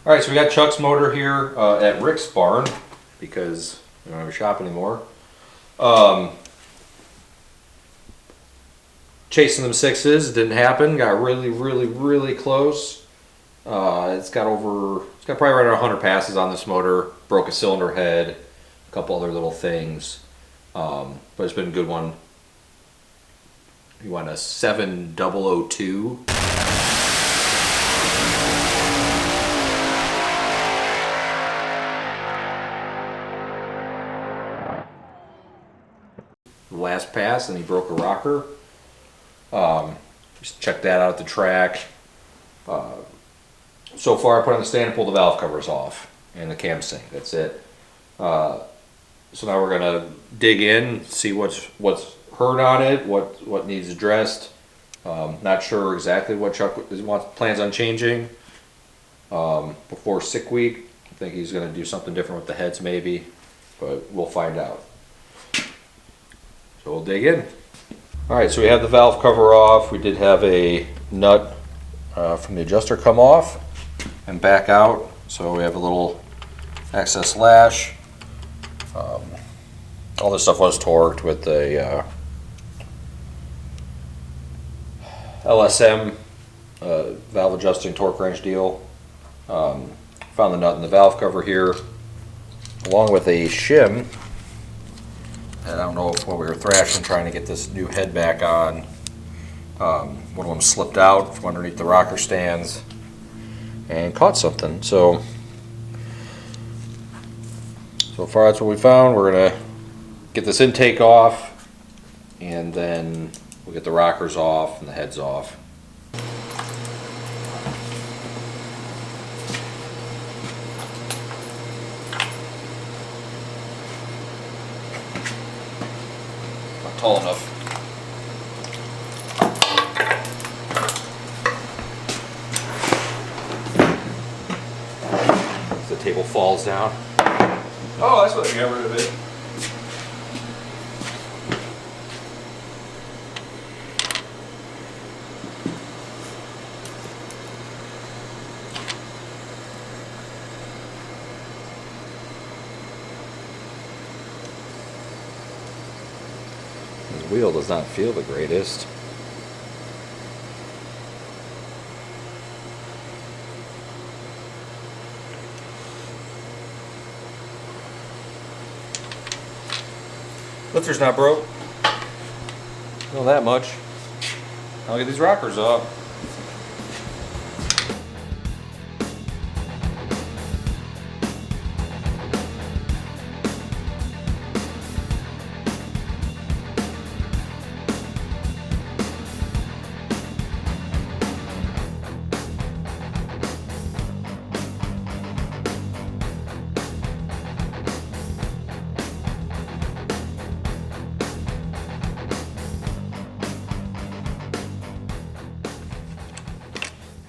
All right, so we got Chuck's motor here at Rick's barn because we don't have a shop anymore. Chasing them sixes didn't happen. Got really close. It's got probably right around 100 passes on this motor. Broke a cylinder head, a couple other little things, but it's been a good one. We went a 7002. Last pass, and he broke a rocker. Just checked that out at the track. So far I put on the stand and pulled the valve covers off and the cam sync. That's it. So now we're gonna dig in, see what's hurt on it, what needs addressed. Not sure exactly what Chuck plans on changing before sick week. I think he's gonna do something different with the heads maybe, but we'll find out. So we'll dig in. All right, so we have the valve cover off. We did have a nut from the adjuster come off and back out. So we have a little excess lash. All this stuff was torqued with the LSM valve adjusting torque wrench deal. Found the nut in the valve cover here, along with a shim. And I don't know what we were thrashing trying to get this new head back on. One of them slipped out from underneath the rocker stands and caught something. So far that's what we found. We're gonna get this intake off and then we'll get the rockers off and the heads off. Tall enough. The table falls down. Oh, that's what I got rid of it. This wheel does not feel the greatest. Lifter's not broke. Not that much. I'll get these rockers off.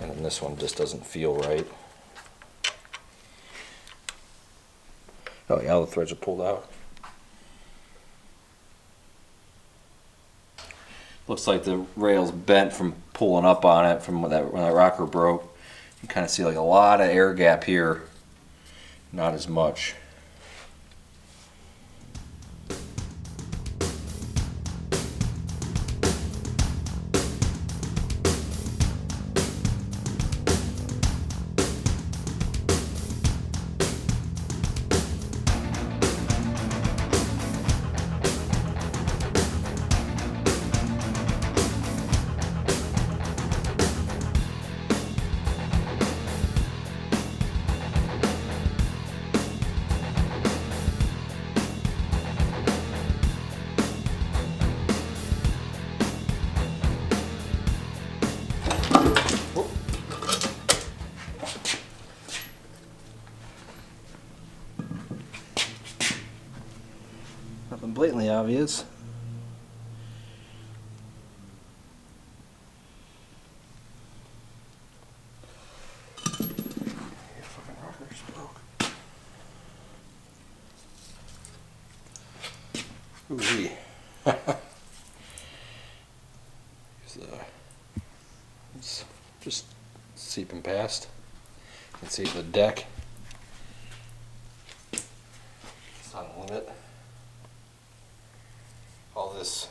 And this one just doesn't feel right. Oh yeah, all the threads are pulled out. Looks like the rail's bent from pulling up on it from when that rocker broke. You kind of see like a lot of air gap here, not as much. Nothing blatantly obvious. Fucking rockers broke. Ooh-wee. It's just seeping past. Let's see the deck. It's on the limit. All this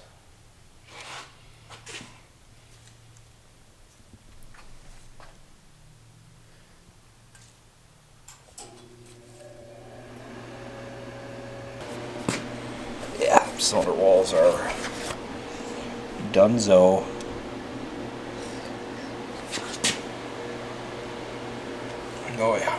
cylinder walls are donezo. Oh yeah.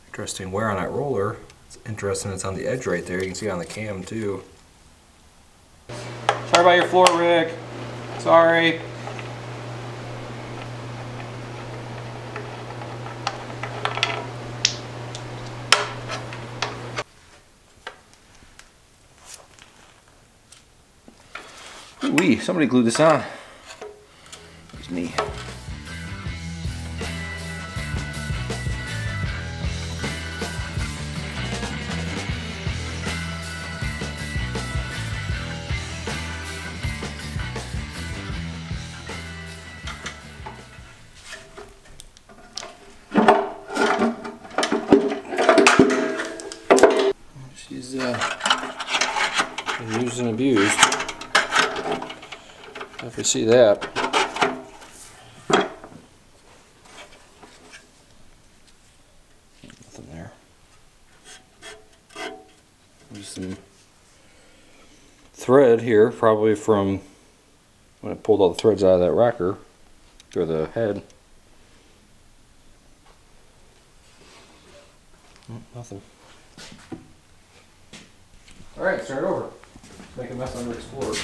Interesting wear on that roller. It's interesting it's on the edge right there. You can see it on the cam too. Sorry about your floor, Rick. Sorry. Ooh-wee, somebody glued this on. It was me. She's been used and abused. If you see that. Nothing there. There's some thread here, probably from when I pulled all the threads out of that rocker, or the head. Nothing. Alright, start over. Make a mess under Explorer.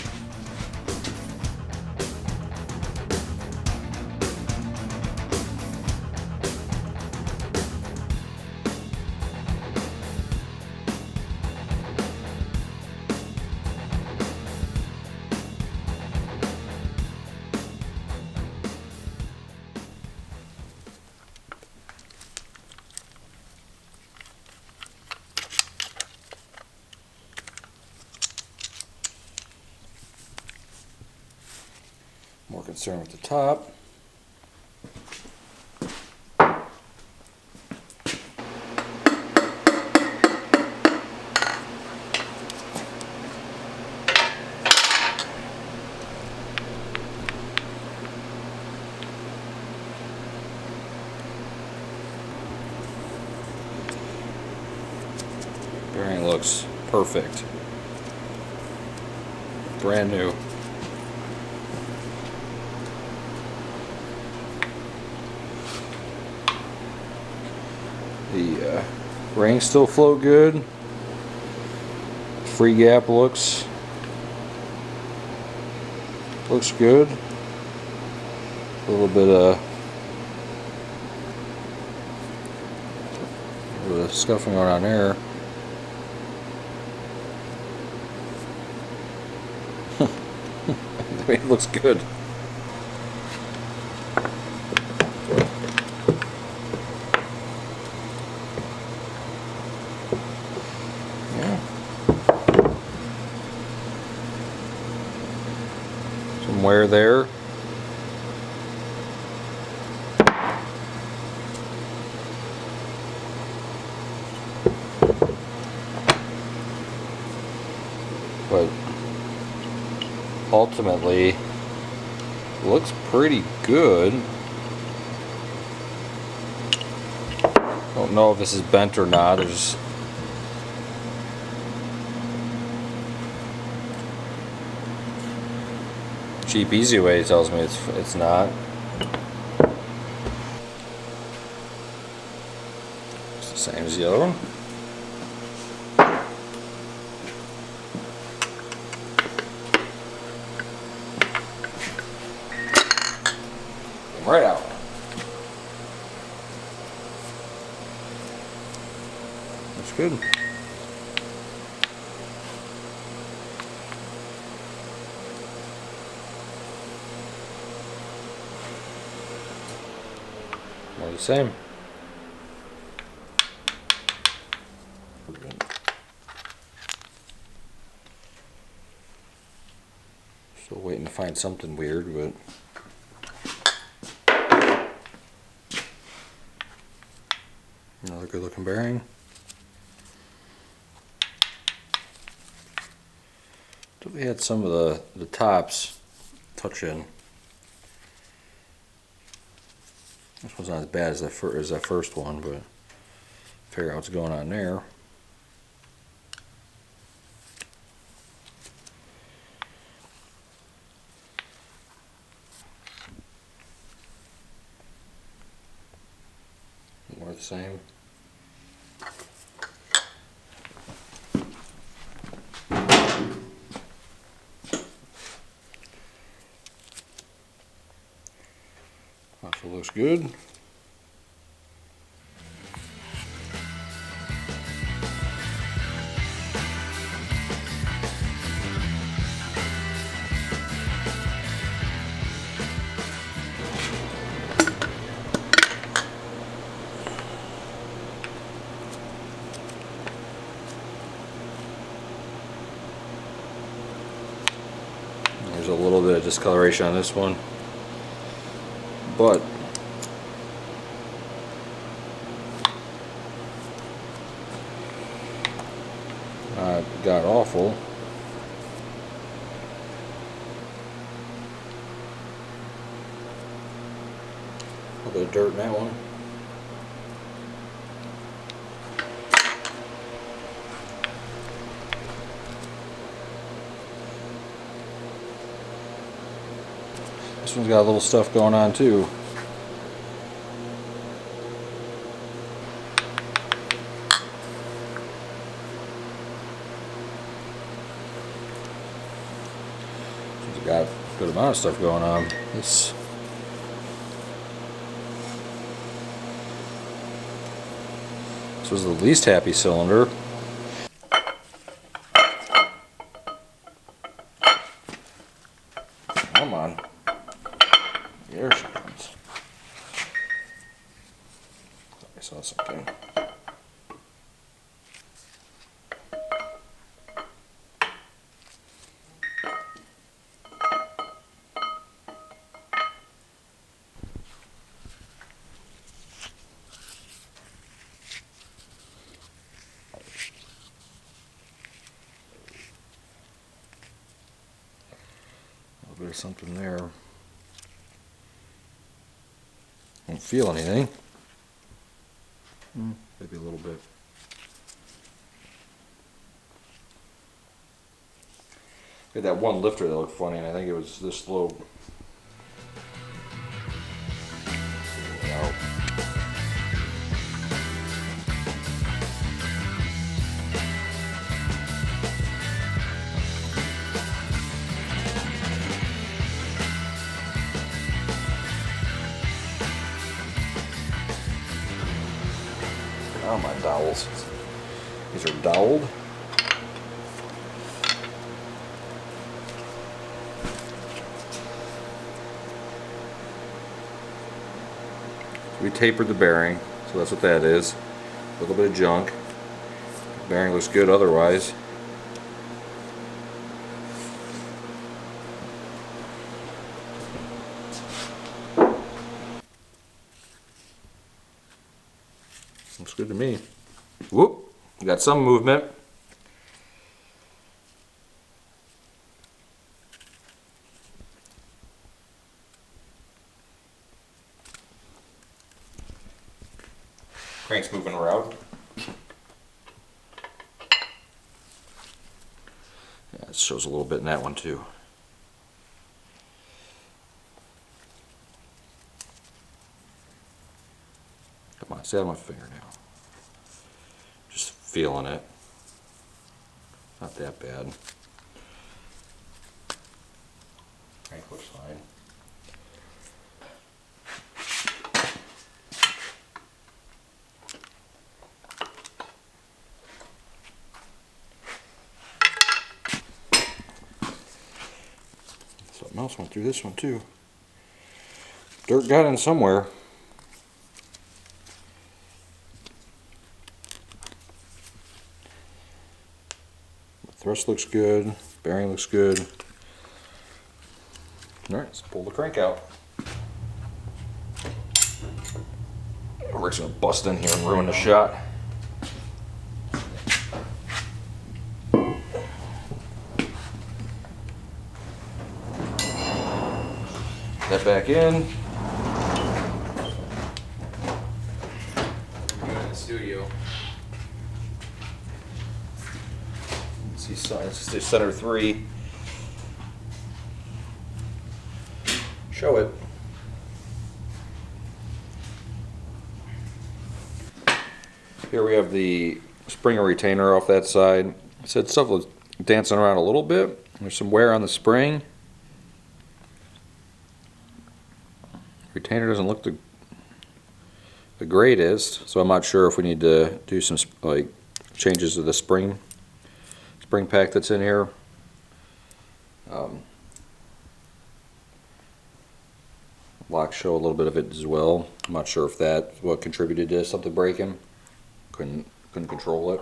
More concerned with the top. Bearing looks perfect. Brand new. The rings still flow good. Free gap looks good. A little bit of scuffing around there. I mean, it looks good. wear there. But ultimately, looks pretty good. Don't know if this is bent or not. There's cheap easy way tells me it's not. It's the same as the other one. Right out. That's good. More the same. Still waiting to find something weird, but another good looking bearing. We had some of the tops touch in. This one's not as bad as that first one, but figure out what's going on there. More the same. Also looks good. There's a little bit of discoloration on this one, but not god awful. A little bit of dirt in that one. This one's got a little stuff going on too. It's got a good amount of stuff going on. This was the least happy cylinder. Come on. There she comes. I saw something. A little bit of something there. Don't feel anything. Maybe a little bit. We had that one lifter that looked funny, and I think it was this low. Oh, my dowels. These are doweled. We tapered the bearing, so that's what that is. A little bit of junk. The bearing looks good otherwise. Looks good to me. Whoop, you got some movement. Crank's moving around. Yeah, it shows a little bit in that one too. Come on, stay on my fingernail. Just feeling it. Not that bad. Crank looks fine. Something else went through this one too. Dirt got in somewhere. Thrust looks good, bearing looks good. Alright, let's pull the crank out. Rick's gonna bust in here and ruin the shot. That back in. We're in the studio. Let's see center 3. Show it. Here we have the spring and retainer off that side. I said stuff was dancing around a little bit. There's some wear on the spring. Retainer doesn't look the greatest, so I'm not sure if we need to do some like changes to the spring pack that's in here. Locks show a little bit of it as well. I'm not sure if that's what contributed to something breaking. Couldn't control it.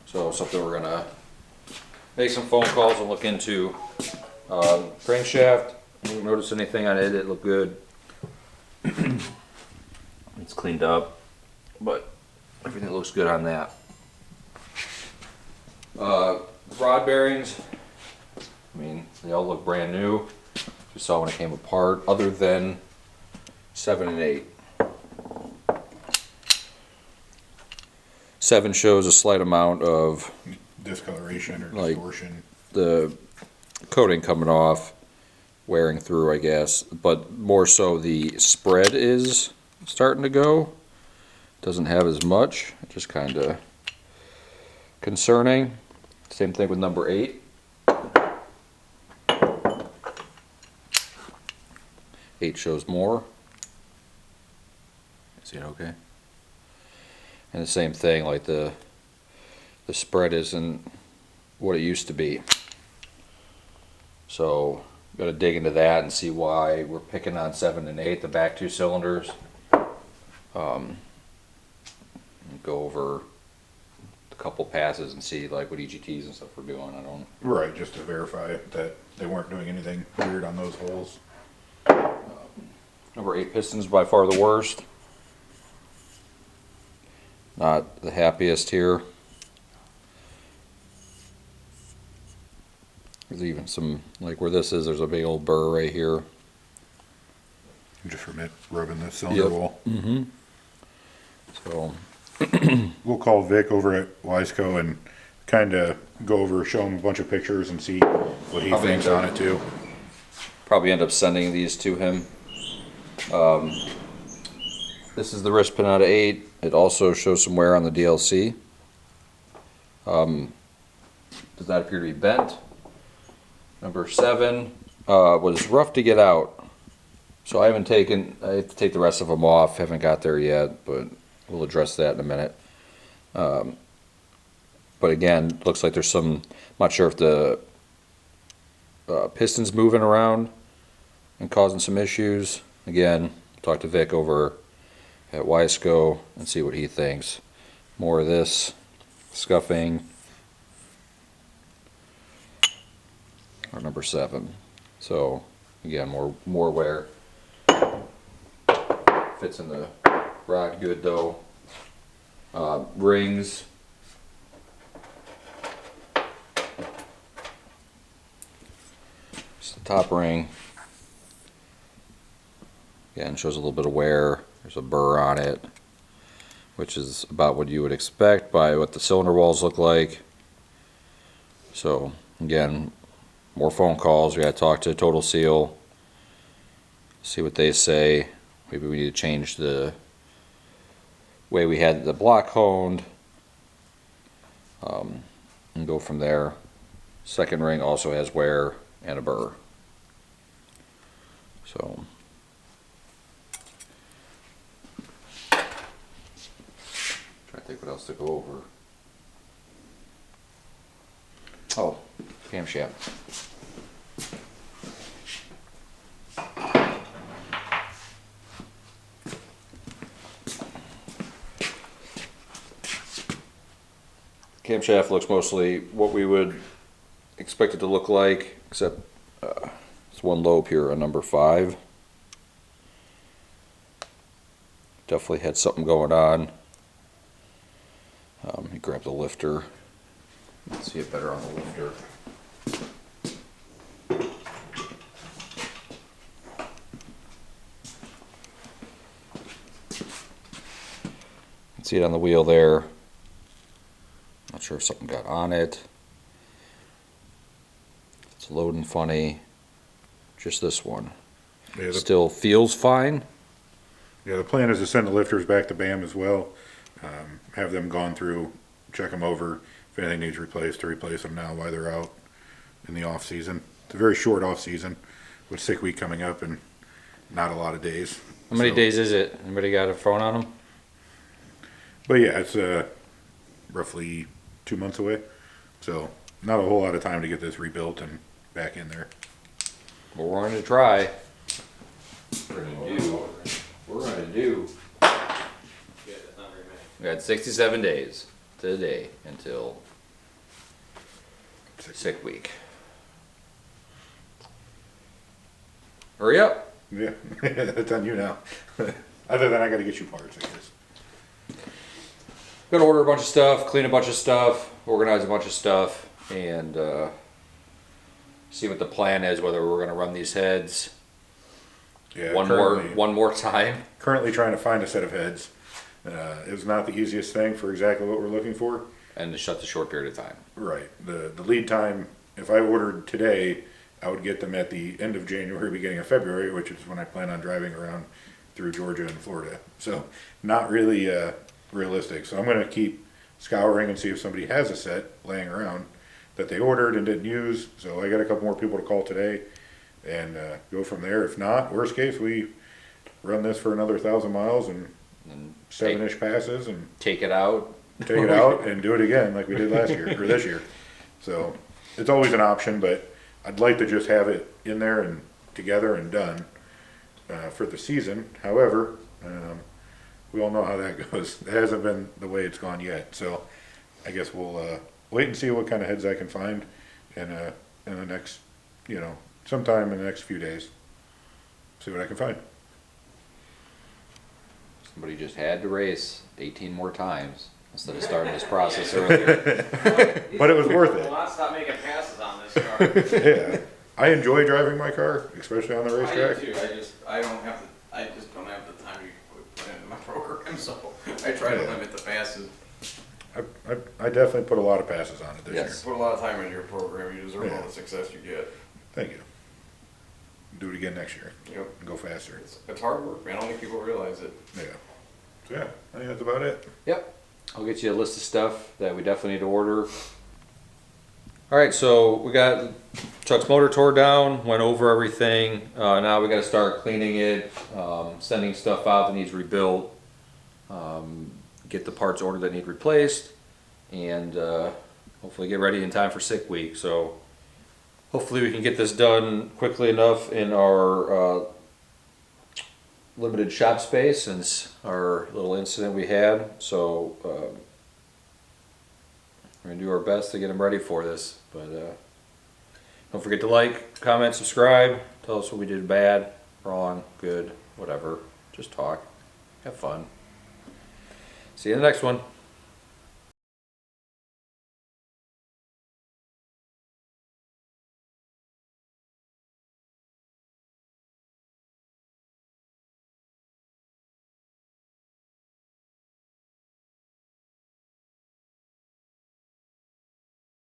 So something we're gonna make some phone calls and look into. Crankshaft, didn't notice anything on it. It looked good. It's cleaned up, but everything looks good on that. Rod bearings, I mean, they all look brand new. You saw when it came apart, other than 7 and 8. 7 shows a slight amount of discoloration or like distortion. The coating coming off, wearing through, I guess, but more so the spread is starting to go. Doesn't have as much, just kind of concerning. Same thing with number 8. 8 shows more. See it okay? And the same thing, like the spread isn't what it used to be. So got to dig into that and see why we're picking on 7 and 8, the back 2 cylinders. Go over a couple passes and see like what EGTs and stuff we're doing. I don't. Right, just to verify that they weren't doing anything weird on those holes. Number 8 pistons by far the worst. Not the happiest here. There's even some, like where this is, there's a big old burr right here. Just from it rubbing the cylinder wall. Mm-hmm. So we'll call Vic over at Wiseco and kind of go over, show him a bunch of pictures and see what he thinks on it too. Probably end up sending these to him. This is the wrist pin out of 8. It also shows some wear on the DLC. Does not appear to be bent. Number 7 was rough to get out. So I have to take the rest of them off. Haven't got there yet, but we'll address that in a minute. But again, looks like there's some, I'm not sure if the piston's moving around and causing some issues. Again, talk to Vic over at Wiseco and see what he thinks. More of this scuffing. Or number 7. So again, more wear. Fits in the Rod good though. Rings. Just the top ring. Again, shows a little bit of wear. There's a burr on it, which is about what you would expect by what the cylinder walls look like. So again, more phone calls. We got to talk to Total Seal, see what they say. Maybe we need to change the way we had the block honed, and go from there. Second ring also has wear and a burr. So trying to think what else to go over. Oh, camshaft. Camshaft looks mostly what we would expect it to look like, except it's one lobe here on number 5. Definitely had something going on. He grabbed the lifter. Let's see it better on the lifter. See it on the wheel there. Not sure if something got on it. It's loading funny. Just this one. Yeah, Still feels fine. Yeah, the plan is to send the lifters back to BAM as well. Have them gone through, check them over. If anything needs replaced, to replace them now while they're out in the off season. It's a very short off season with sick week coming up and not a lot of days. How many days is it? Anybody got a phone on them? But yeah, it's roughly 2 months away. So not a whole lot of time to get this rebuilt and back in there. Well, we're going to try. We're going to do. We got 67 days today until sick week. Hurry up. Yeah, that's on you now. Other than I got to get you parts, I guess. Gotta order a bunch of stuff, clean a bunch of stuff, organize a bunch of stuff, and see what the plan is, whether we're gonna run these heads Yeah, one more time. Currently trying to find a set of heads. It was not the easiest thing for exactly what we're looking for. And to shut the short period of time. Right. The lead time, if I ordered today, I would get them at the end of January, beginning of February, which is when I plan on driving around through Georgia and Florida. So not really realistic. So I'm going to keep scouring and see if somebody has a set laying around that they ordered and didn't use. So I got a couple more people to call today and go from there. If not, worst case, we run this for another 1,000 miles and 7-ish passes and take it out and do it again like we did last year or this year. So it's always an option, but I'd like to just have it in there and together and done for the season. However, we all know how that goes. It hasn't been the way it's gone yet. So I guess we'll wait and see what kind of heads I can find in the next, sometime in the next few days. See what I can find. Somebody just had to race 18 more times instead of starting this process earlier. But it was worth it. Well, stop making passes on this car. Yeah. I enjoy driving my car, especially on the I racetrack. do too. I just don't have the time to put into my program, so I try to limit the passes. I definitely put a lot of passes on it this Yes. Put a lot of time into your program. You deserve all Yeah. the success you get. year. Thank you. Do it again next year Yep. and go faster. It's hard work, man. I don't think people realize it. Yeah. So yeah, I think that's about it. Yep. I'll get you a list of stuff that we definitely need to order. All right, so we got Chuck's motor tore down, went over everything. Now we got to start cleaning it, sending stuff out that needs rebuilt, get the parts ordered that need replaced, and hopefully get ready in time for sick week. So hopefully we can get this done quickly enough in our limited shop space since our little incident we had. So we're gonna do our best to get them ready for this. But don't forget to like, comment, subscribe. Tell us what we did bad, wrong, good, whatever. Just talk, have fun. See you in the next one.